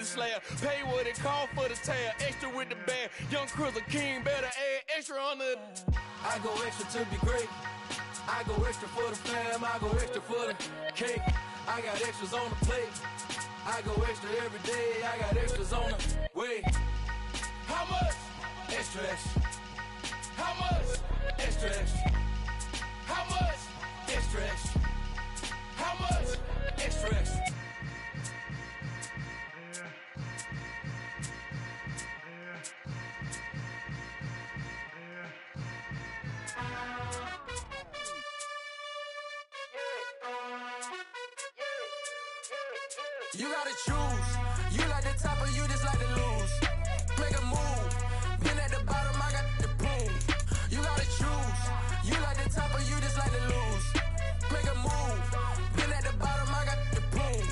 slayer. Pay what it cost for the tail, extra with the bag. Young Crizzle King, better add extra on the. I go extra to be great. I go extra for the fam, I go extra for the cake. I got extras on the plate. I go extra every day, I got extras on the way. How much? Extra, extra. How much? Extra, extra. How much? Extra, extra. How much? Extra, extra. You gotta choose. You like the top or you just like to lose. Make a move. Been at the bottom, I got the boom. You gotta choose. You like the top or you just like to lose. Make a move. Been at the bottom, I got the boom.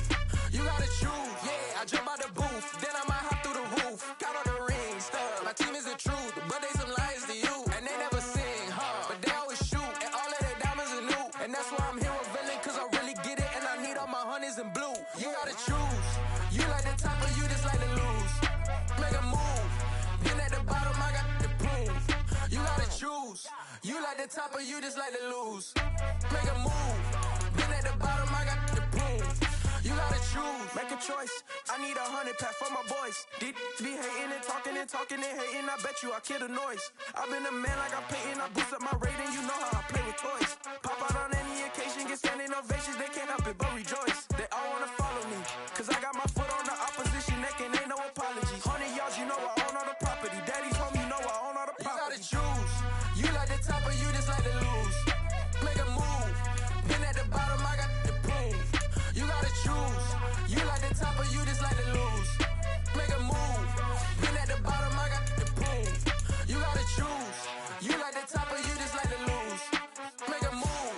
You gotta choose. Yeah, I jump out the booth. Then I might hop through the roof. Count on the rings, stuff. My team is the truth, but they some liars to you. And they never sing, huh? But they always shoot. And all of their diamonds are new. And that's why I'm here with Villain, cause I really get it. And I need all my honeys in blue. You gotta choose. You like the top or you just like to lose. Make a move. Been at the bottom, I got the boom. You gotta choose. You like the top or you just like to lose. Make a move. Been at the bottom, I got the boom. You gotta choose. Make a choice. I need 100 pack for my boys. These be hating and talking and talking and hating. I bet you I kill the noise. I've been a man like I'm painting. I boost up my rating. You know how I play with toys. Pop out on any occasion, get standing ovations. They can't help it but rejoice. They all wanna follow me, cause I got my foot on the opposition neck and ain't no apologies. 100 yards, you know I own all the property. Daddy's home, you know I own all the property. You gotta choose. You like the top or you just like to lose. Make a move. Been at the bottom, I got the boom. You gotta choose. You like the top or you just like to lose. Make a move. Been at the bottom, I got the boom. You gotta choose. You like the top or you just like to lose. Make a move.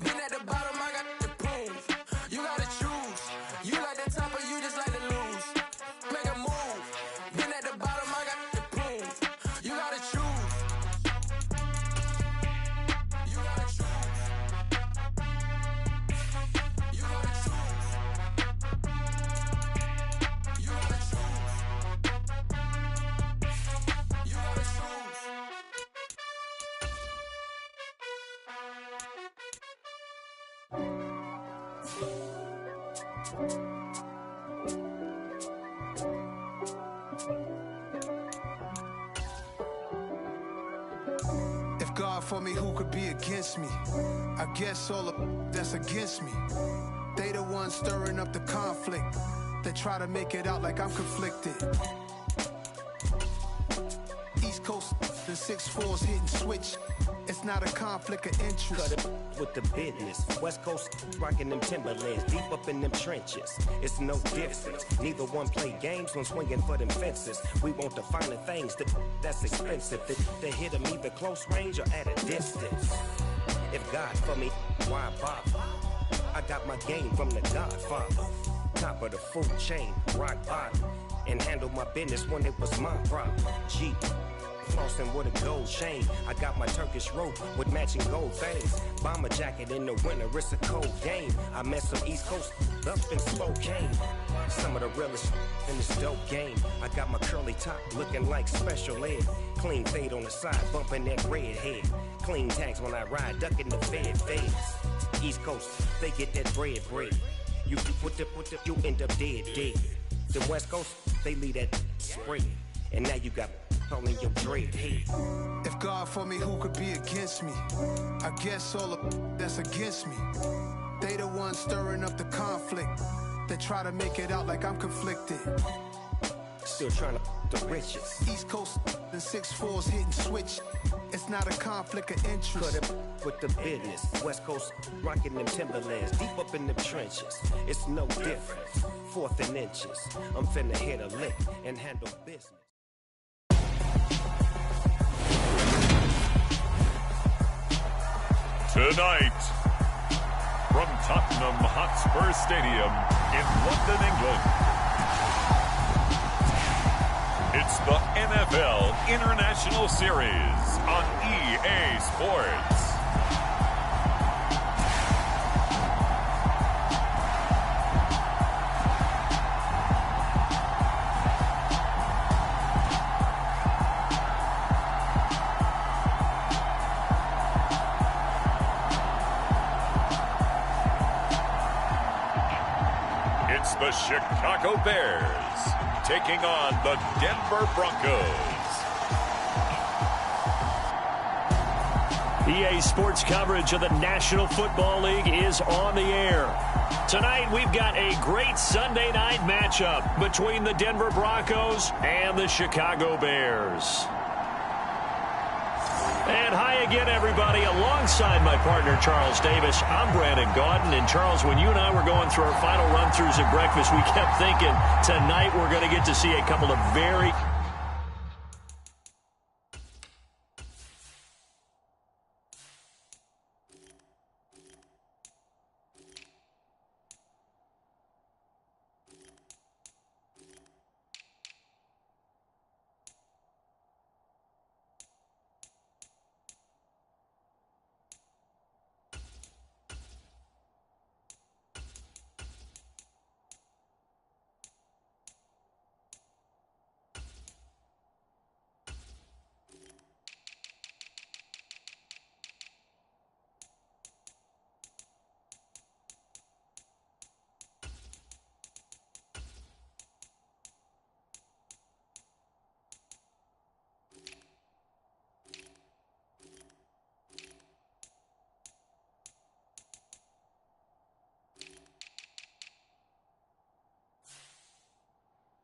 Been at the bottom, I got the boom. You gotta choose. You like the top or you just like to lose. Make a move. Been at the bottom, I got the boom. You gotta choose. You gotta choose. You gotta choose. You gotta choose. You gotta choose. If God for me, who could be against me? I guess all of that's against me. They the ones stirring up the conflict. They try to make it out like I'm conflicted. East Coast, the 6'4's hitting switch. It's not a conflict of interest. Cut it with the business. West Coast rocking them Timberlands, deep up in them trenches. It's no difference. Neither one play games when swinging for them fences. We want the finer things that's expensive. They hit them either close range or at a distance. If God for me, why bother? I got my game from the Godfather. Top of the food chain, rock bottom. And handle my business when it was my problem. G. Flossing with a gold chain. I got my Turkish rope with matching gold things. Bomber jacket in the winter, it's a cold game. I met some East Coast up in Spokane. Some of the realest in this dope game. I got my curly top looking like special ed. Clean fade on the side, bumping that red head. Clean tags when I ride, ducking the feds. East Coast, they get that bread. You you end up dead. The West Coast, they leave that spread. And now you got all in your dread head. If God for me, who could be against me? I guess all of that's against me. They the ones stirring up the conflict. They try to make it out like I'm conflicted. Still trying to the riches. East Coast, the 6'4's hitting switch. It's not a conflict of interest. Cut it with the business. West Coast rocking them Timberlands, deep up in them trenches. It's no difference. 4th and inches. I'm finna hit a lick and handle business. Tonight, from Tottenham Hotspur Stadium in London, England, it's the NFL International Series on EA Sports. It's the Chicago Bears taking on the Denver Broncos. EA Sports coverage of the National Football League is on the air. Tonight, we've got a great Sunday night matchup between the Denver Broncos and the Chicago Bears. And hi again, everybody. Alongside my partner, Charles Davis, I'm Brandon Gaudin. And Charles, when you and I were going through our final run-throughs at breakfast, we kept thinking tonight we're going to get to see a couple of very...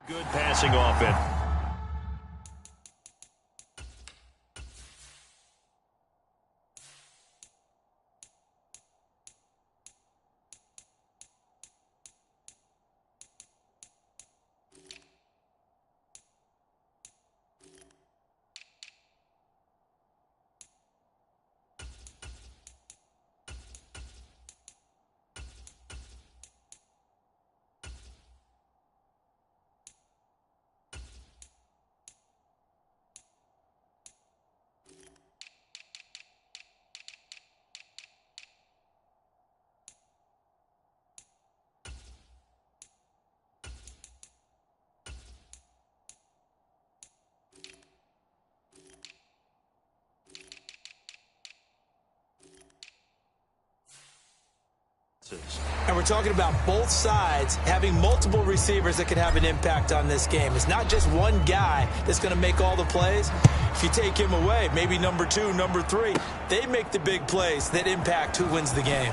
Good passing offense. And we're talking about both sides having multiple receivers that can have an impact on this game. It's not just one guy that's going to make all the plays. If you take him away, maybe number 2, number 3, they make the big plays that impact who wins the game.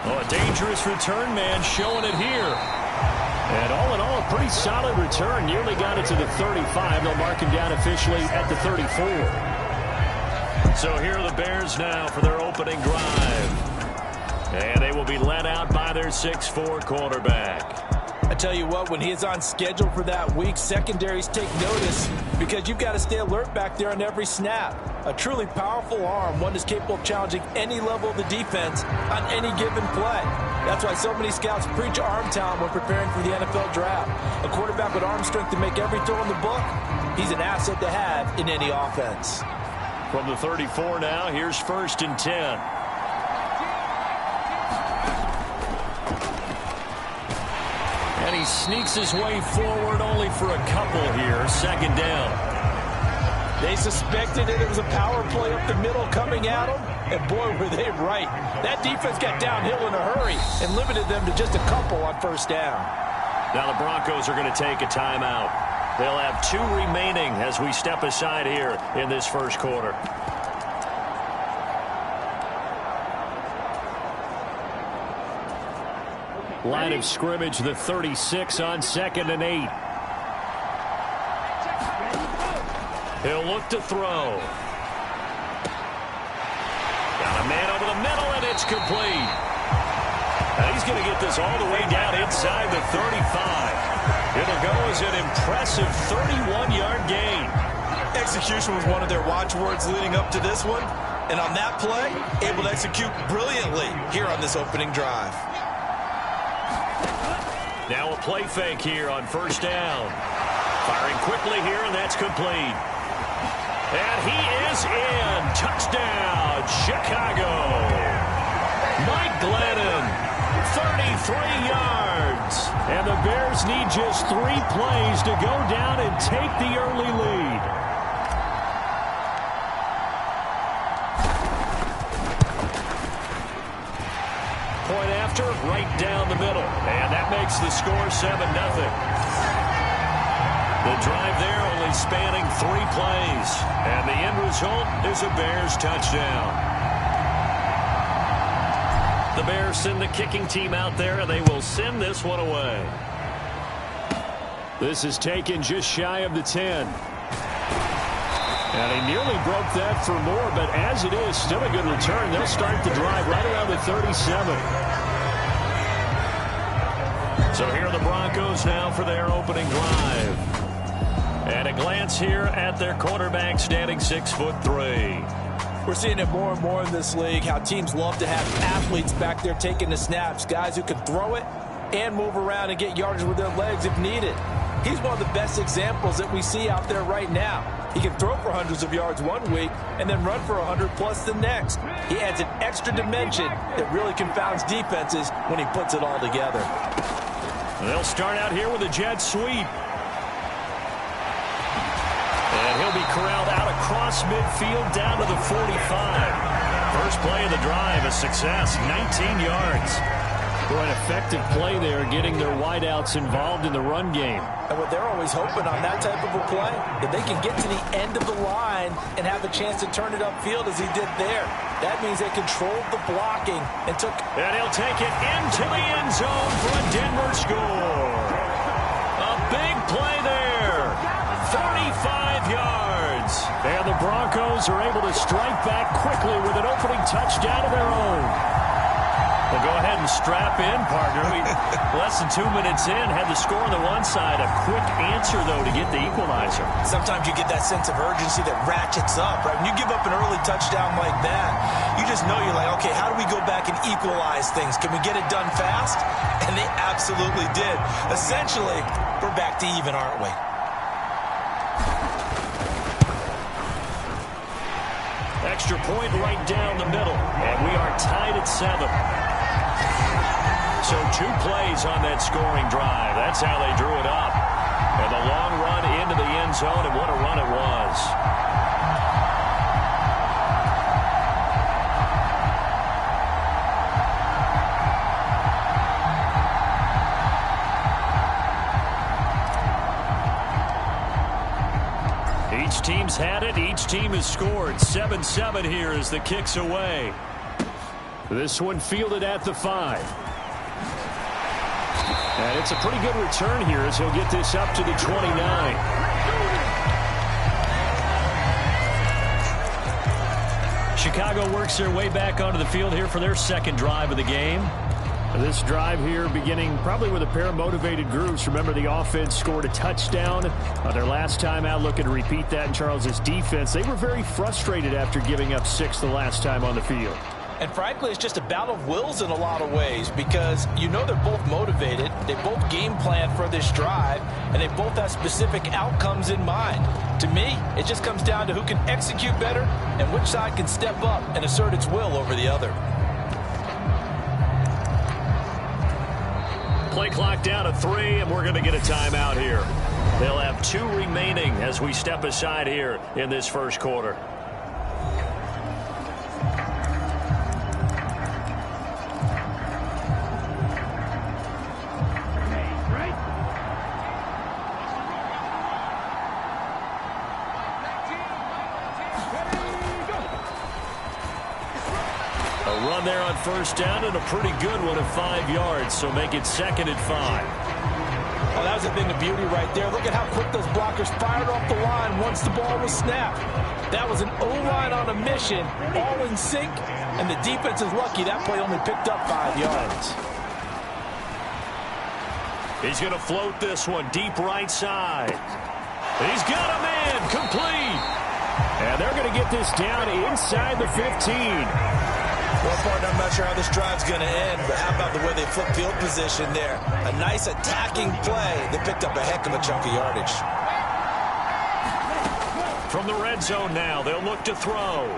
Oh, a dangerous return man showing it here. And all in all, a pretty solid return. Nearly got it to the 35. They'll mark him down officially at the 34. So here are the Bears now for their opening drive. And they will be led out by their 6'4" quarterback. I tell you what, when he is on schedule for that week, secondaries take notice because you've got to stay alert back there on every snap. A truly powerful arm, one that's capable of challenging any level of the defense on any given play. That's why so many scouts preach arm talent when preparing for the NFL draft. A quarterback with arm strength to make every throw in the book, he's an asset to have in any offense. From the 34 now, here's 1st and 10. And he sneaks his way forward only for a couple here. 2nd down. They suspected it was a power play up the middle coming at them, and boy, were they right. That defense got downhill in a hurry and limited them to just a couple on 1st down. Now the Broncos are going to take a timeout. They'll have 2 remaining as we step aside here in this 1st quarter. Line of scrimmage, the 36 on 2nd and 8. He'll look to throw. Got a man over the middle, and it's complete. Now he's going to get this all the way down inside the 35. It'll go as an impressive 31-yard gain. Execution was one of their watchwords leading up to this one, and on that play, able to execute brilliantly here on this opening drive. Now a play fake here on 1st down. Firing quickly here, and that's complete. And he is in. Touchdown, Chicago. Mike Glennon, 33 yards. And the Bears need just 3 plays to go down and take the early lead. going after right down the middle. And that makes the score 7-0. The drive there only spanning 3 plays. And the end result is a Bears touchdown. The Bears send the kicking team out there, and they will send this one away. This is taken just shy of the 10. And he nearly broke that for more, but as it is, still a good return. They'll start the drive right around the 37. So here are the Broncos now for their opening drive. And a glance here at their quarterback, standing 6'3". We're seeing it more and more in this league, how teams love to have athletes back there taking the snaps, guys who can throw it and move around and get yardage with their legs if needed. He's one of the best examples that we see out there right now. He can throw for hundreds of yards one week and then run for 100+ the next. He adds an extra dimension that really confounds defenses when he puts it all together. They'll start out here with a jet sweep. And he'll be corralled out across midfield down to the 45. First play of the drive, a success, 19 yards. An effective play there, getting their wideouts involved in the run game. And what they're always hoping on that type of a play, that they can get to the end of the line and have a chance to turn it upfield as he did there. That means they controlled the blocking and took... And he'll take it into the end zone for a Denver score. A big play there. 35 yards. And the Broncos are able to strike back quickly with an opening touchdown of their own. Well, go ahead and strap in, partner. We, less than 2 minutes in, had the score on the one side. A quick answer, though, to get the equalizer. Sometimes you get that sense of urgency that ratchets up, right? When you give up an early touchdown like that, you just know you're like, okay, how do we go back and equalize things? Can we get it done fast? And they absolutely did. Essentially, we're back to even, aren't we? Extra point right down the middle, and we are tied at 7. So 2 plays on that scoring drive. That's how they drew it up. And the long run into the end zone, and what a run it was. Each team's had it. Each team has scored. 7-7 here as the kick's away. This one fielded at the 5. And it's a pretty good return here as he'll get this up to the 29. Chicago works their way back onto the field here for their second drive of the game. This drive here beginning probably with a pair of motivated groups. Remember, the offense scored a touchdown their last time out. Looking to repeat that in Charles's defense. They were very frustrated after giving up 6 the last time on the field. And frankly, it's just a battle of wills in a lot of ways because you know they're both motivated. They both game plan for this drive, and they both have specific outcomes in mind. To me, it just comes down to who can execute better and which side can step up and assert its will over the other. Play clock down to 3, and we're going to get a timeout here. They'll have 2 remaining as we step aside here in this first quarter. There on first down, and a pretty good one of 5 yards, so make it 2nd and 5. Oh, that was a thing of beauty right there. Look at how quick those blockers fired off the line once the ball was snapped. That was an O-line on a mission, all in sync, and the defense is lucky that play only picked up 5 yards. He's going to float this one deep right side. He's got a man, complete. And they're going to get this down inside the 15. Well, partner, I'm not sure how this drive's going to end, but how about the way they flip field position there? A nice attacking play. They picked up a heck of a chunk of yardage. From the red zone now, they'll look to throw.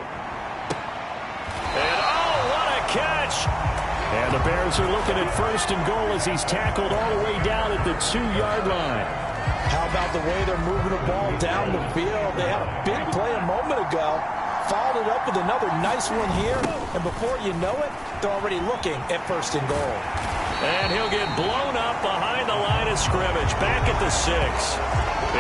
And, oh, what a catch! And the Bears are looking at 1st and goal as he's tackled all the way down at the 2-yard line. How about the way they're moving the ball down the field? They had a big play a moment ago. followed it up with another nice one here, and before you know it, they're already looking at 1st and goal. And he'll get blown up behind the line of scrimmage, back at the 6.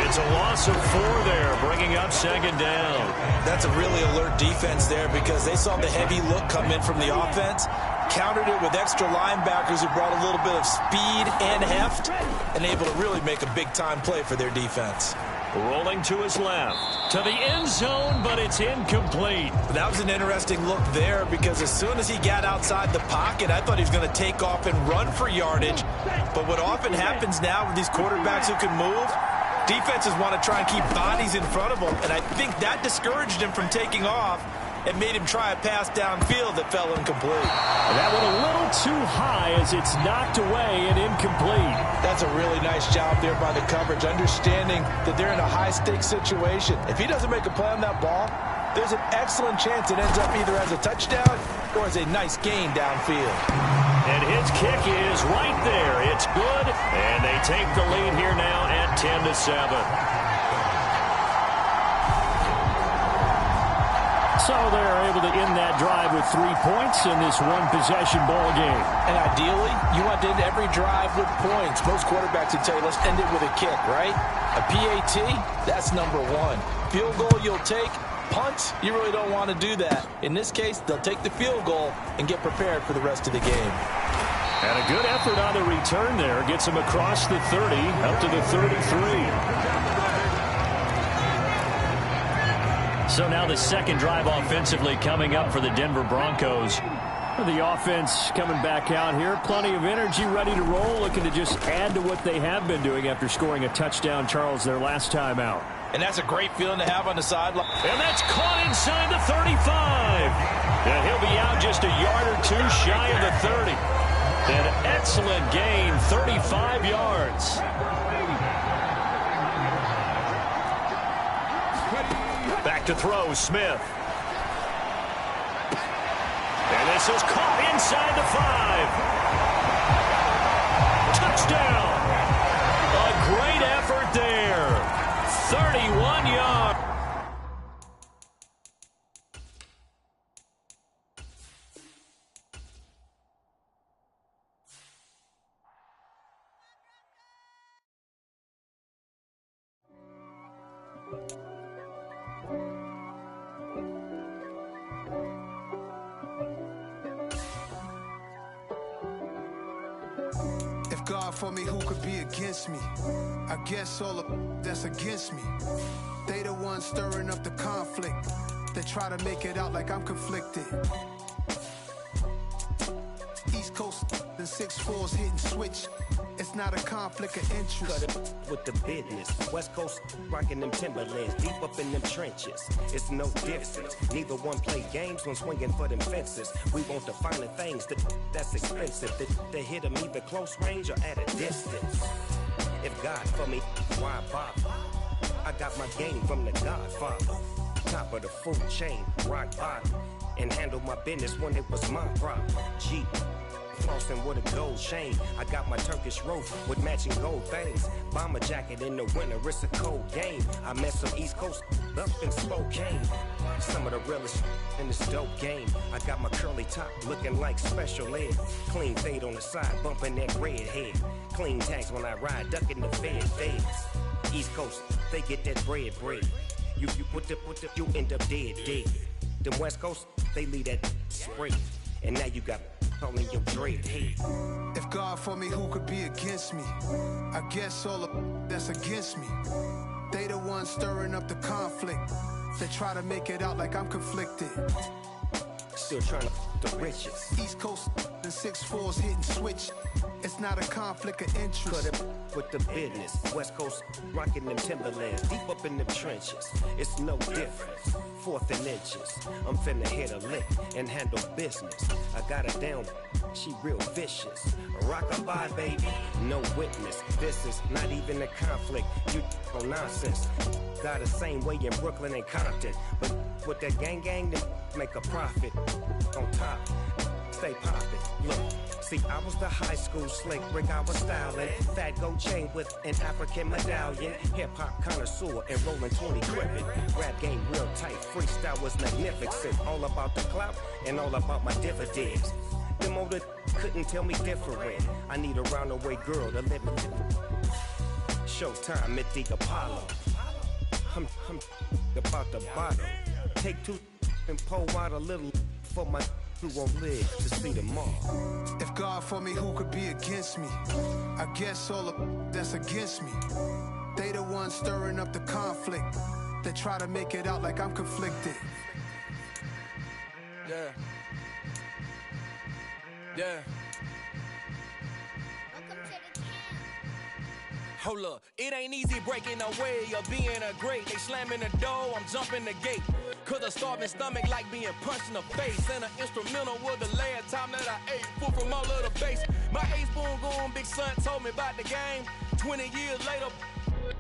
It's a loss of 4 there, bringing up 2nd down. That's a really alert defense there because they saw the heavy look come in from the offense, countered it with extra linebackers who brought a little bit of speed and heft, and able to really make a big-time play for their defense. Rolling to his left, to the end zone, but it's incomplete. That was an interesting look there because as soon as he got outside the pocket, I thought he was going to take off and run for yardage. But what often happens now with these quarterbacks who can move, defenses want to try and keep bodies in front of them, and I think that discouraged him from taking off and made him try a pass downfield that fell incomplete. That one a little too high as it's knocked away and incomplete. That's a really nice job there by the coverage, understanding that they're in a high-stakes situation. If he doesn't make a play on that ball, there's an excellent chance it ends up either as a touchdown or as a nice gain downfield. And his kick is right there. It's good, and they take the lead here now at 10-7. So they're able to end that drive with 3 points in this one-possession ball game. And ideally, you want to end every drive with points. Most quarterbacks would tell you, let's end it with a kick, right? A PAT, that's number 1. Field goal you'll take. Punts, you really don't want to do that. In this case, they'll take the field goal and get prepared for the rest of the game. And a good effort on the return there. Gets him across the 30, up to the 33. So now the second drive offensively coming up for the Denver Broncos. The offense coming back out here. Plenty of energy, ready to roll, looking to just add to what they have been doing after scoring a touchdown, Charles, their last time out. And that's a great feeling to have on the sideline. And that's caught inside the 35. And he'll be out just a yard or two shy of the 30. An excellent gain, 35 yards. Back to throw, Smith. And this is caught inside the 5. Touchdown. A great effort there. 31 yards. God for me, who could be against me? I guess all of that's against me. They the ones stirring up the conflict. They try to make it out like I'm conflicted. East Coast and 6'4's hitting switch. It's not a conflict of interest. Cut it with the business. West Coast rocking them Timberlands, deep up in them trenches. It's no difference. Neither one play games when swinging for them fences. We want the finer things that's expensive. They hit them either close range or at a distance. If God for me, why bother? I got my game from the Godfather. Top of the food chain, rock bottom. And handle my business when it was my problem. Jeep. Flossing with a gold chain. I got my Turkish roof with matching gold things. Bomber jacket in the winter, it's a cold game. I met some East Coast up in Spokane. Some of the realest in this dope game. I got my curly top looking like special ed. Clean fade on the side, bumping that red head. Clean tags when I ride, ducking the feds. East Coast, they get that bread. You put the, you end up dead. Them West Coast, they leave that spray. And now you got all in your dread head. If God for me, who could be against me? I guess all of that's against me. They the ones stirring up the conflict. They try to make it out like I'm conflicted. Still trying to the riches. East Coast and 6'4's hitting switch. It's not a conflict of interest. Cut it with the business. West Coast rocking them Timberlands, deep up in them trenches. It's no difference. 4th and inches. I'm finna hit a lick and handle business. I got her down, she real vicious. Rock-a-bye, baby, no witness. This is not even a conflict. You on nonsense. Got the same way in Brooklyn and Compton. But with that gang, they make a profit on top. stay poppin'. Look, see, I was the high school slick Rick, I was styling. Fat gold chain with an African medallion. Hip-hop connoisseur and rolling 20 gripping. Rap game real tight, freestyle was magnificent. All about the clout and all about my dividends. Them older couldn't tell me different. I need a roundaway girl to live in. Showtime at the Apollo. I'm about the bottom. Take two and pour out a little for my who won't live to see tomorrow. If God for me, who could be against me? I guess all the that's against me. They the ones stirring up the conflict. They try to make it out like I'm conflicted. Yeah. Yeah. Hold up, it ain't easy breaking away or being a great. They slamming the door, I'm jumping the gate. Cause a starving stomach like being punched in the face. And an instrumental was the last time that I ate food from all of the bass. My A-spoon going big son told me about the game. 20 years later,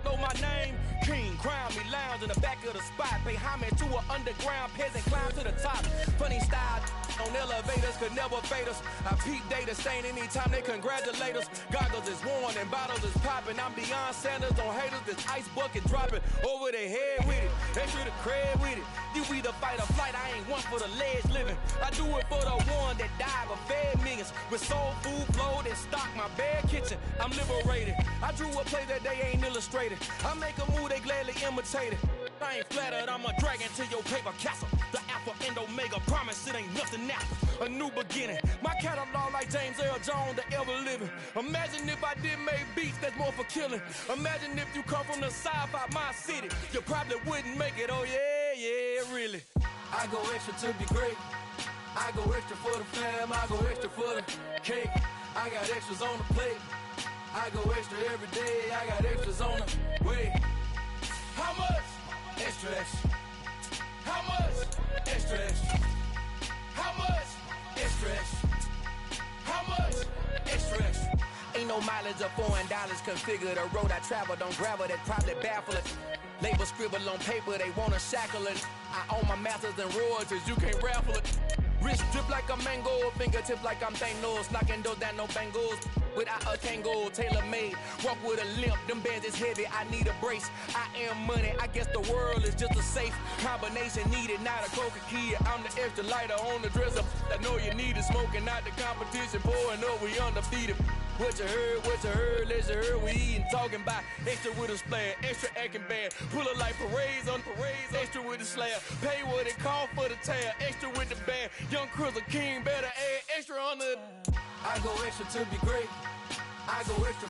know my name. King, crown me, lounge in the back of the spot. Pay homage to an underground peasant, climb to the top. Funny style on elevators could never fade us. I peep data stain anytime they congratulate us. Goggles is worn and bottles is popping. I'm beyond Sanders on haters, this ice bucket dropping over their head with it. Extra the cred with it. You either fight or flight, I ain't one for the ledge living. I do it for the one that died but fed millions. With soul food flowed and stocked my bare kitchen. I'm liberated. I drew a play that they ain't illustrated. I make a move, they gladly imitate it. I ain't flattered, I'm a dragon to your paper castle. The Alpha and Omega, promise it ain't nothing now. A new beginning. My catalog like James Earl Jones, the ever living. Imagine if I did make beats that's more for killing. Imagine if you come from the south out my city. You probably wouldn't make it, oh yeah, really. I go extra to be great. I go extra for the fam, I go extra for the cake. I got extras on the plate. I go extra every day, I got extras on the way. How much? Extra, extra. How much? Extra, extra. How much? Extra, extra. How much? Extra, extra. Ain't no mileage of $4 configure the road I travel. Don't gravel that probably baffle it. Label scribble on paper, they wanna shackle it. I own my masters and royalties, you can't raffle it. Wrist drip like a mango, fingertip like I'm Thanos. Knocking those down, no bangles. Without a Kango, tailor-made. Walk with a limp, them bands is heavy, I need a brace. I am money, I guess the world is just a safe combination needed, not a coca key. I'm the extra lighter on the dresser. I know you need it, smoking out the competition, pouring up, we undefeated. What you heard, let's you heard, we eatin', talking about extra with a splash, extra acting bad. Pull it like parades on parades, extra with the slab. Pay what it cost for the tab, extra with the band. Young Crizzle King, better add extra on the. I go extra to be great. I go extra